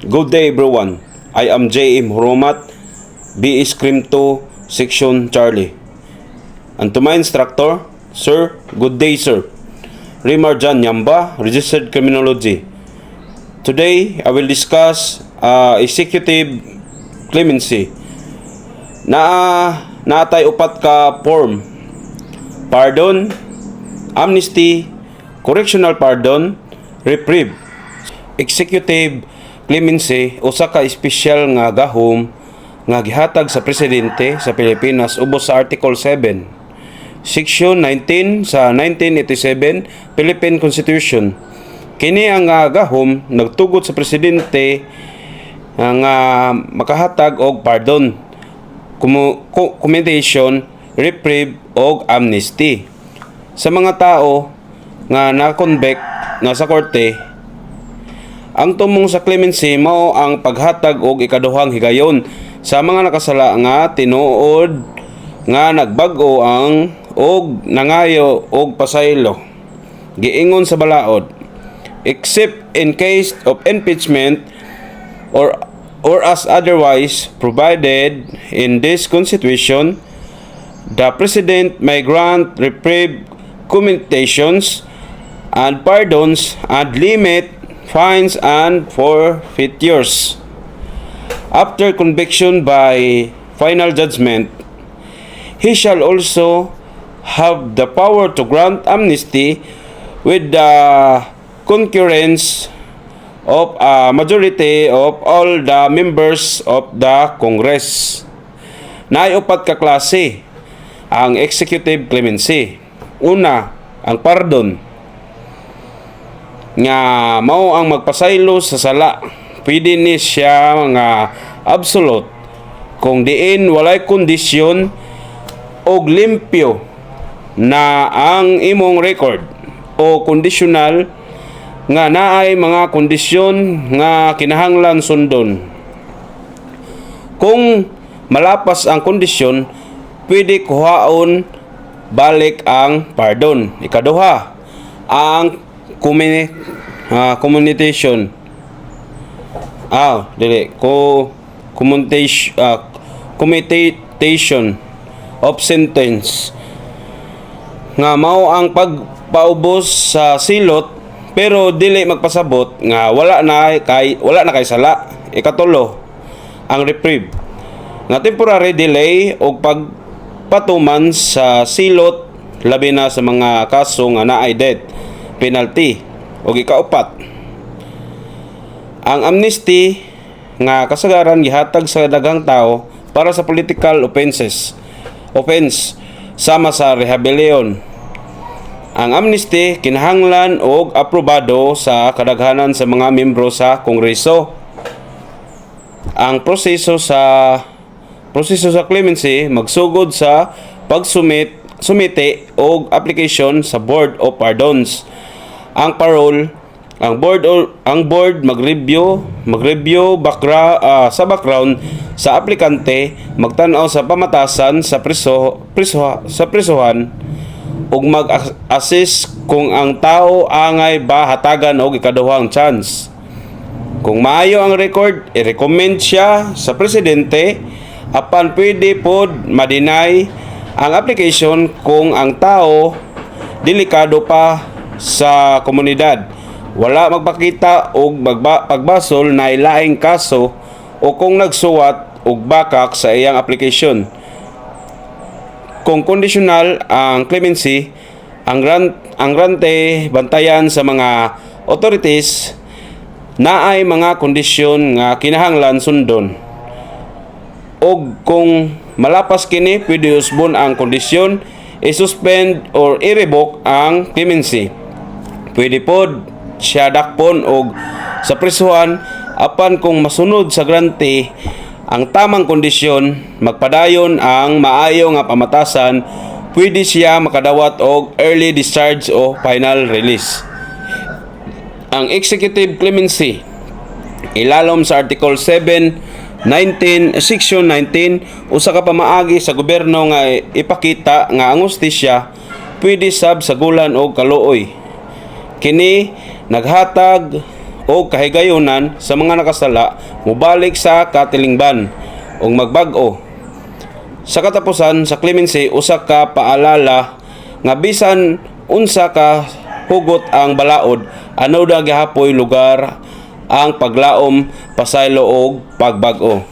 Good day everyone. I am J.M. Hurumat, BS Crim 2, Section Charlie. And to my instructor, Sir, good day sir. Rimar Jan Yamba, Registered Criminology. Today, I will discuss executive clemency. Naatay upat ka form. Pardon, amnesty, correctional pardon, reprieve. Executive clemency usa ka espesyal nga gahom nga gihatag sa presidente sa Pilipinas ubos sa Article 7, Section 19 sa 1987 Philippine Constitution. Kini ang gahom nagtugot sa presidente nga makahatag og pardon, commendation, reprieve og amnesty sa mga tao nga na-convict na sa korte. Ang tumong sa clemency mao ang paghatag og ikaduhang higayon sa mga nakasala nga tinuod nga nagbag-o ang og nangayo og pasaylo. Giingon sa balaod, except in case of impeachment or as otherwise provided in this constitution, the president may grant reprieve, commendations and pardons and limit fines and forfeitures. After conviction by final judgment, he shall also have the power to grant amnesty with the concurrence of a majority of all the members of the Congress. Naiupat ka klase ang executive clemency. Una, ang pardon, nga mao ang magpasaylo sa sala. Pwede ni siya nga absolute kung diin walay kondisyon og limpyo na ang imong record, o conditional nga naay mga kondisyon nga kinahanglan sundon. Kung malapas ang kondisyon, pwede kuhaon balik ang pardon. Ikaduha, ang commutation. Commutation of sentence nga mao ang pagpaubos sa silot pero dili magpasabot nga wala na kay sala. Ikatulo, ang reprieve nga temporary delay o pagpatuman sa silot labi na sa mga kaso nga naay death penalty. O ikaupat, ang amnesty nga kasagaran gihatag sa daghang tao para sa political offense sama sa rebellion. Ang amnesty kinahanglan og aprobado sa kadaghanan sa mga miyembro sa Kongreso. Ang proseso sa clemency magsugod sa pagsumite og application sa Board of Pardons. Ang parole, ang board magreview sa background sa aplikante, magtan-aw sa pamatasan sa prisuhan ug mag-assess kung ang tao angay ba hatagan og ikaduhang chance. Kung maayo ang record, i-recommend siya sa presidente apan pwede pod ma-deny ang application kung ang tao delikado pa sa komunidad, wala magpakita og pagbasol na ilaing kaso o kung nagsuwat og bakak sa iyang application. Kung conditional ang clemency, ang grante bantayan sa mga authorities na ay mga kondisyon nga kinahanglan sundon. Og kung malapas kini, pwede usbon ang kondisyon, i-suspend or i-revoke ang clemency. Pwede pod siya dakpon og sa prisuhan apan kung masunod sa grante ang tamang kondisyon, magpadayon ang maayo nga pamatasan, pwede siya makadawat og early discharge o final release. Ang executive clemency ilalom sa Article 7, Section 19, usa ka pamaagi sa gobyerno nga ipakita nga ang hustisya pwede sab sa gulan og kaluoy. Kini naghatag o kahigayonan sa mga nakasala mubalik sa katilingban ug magbag-o. Sa katapusan sa clemency usa ka paalala nga bisan unsa ka hugot ang balaod, ano na gihapoy lugar ang paglaom, pasaylo og pagbag-o.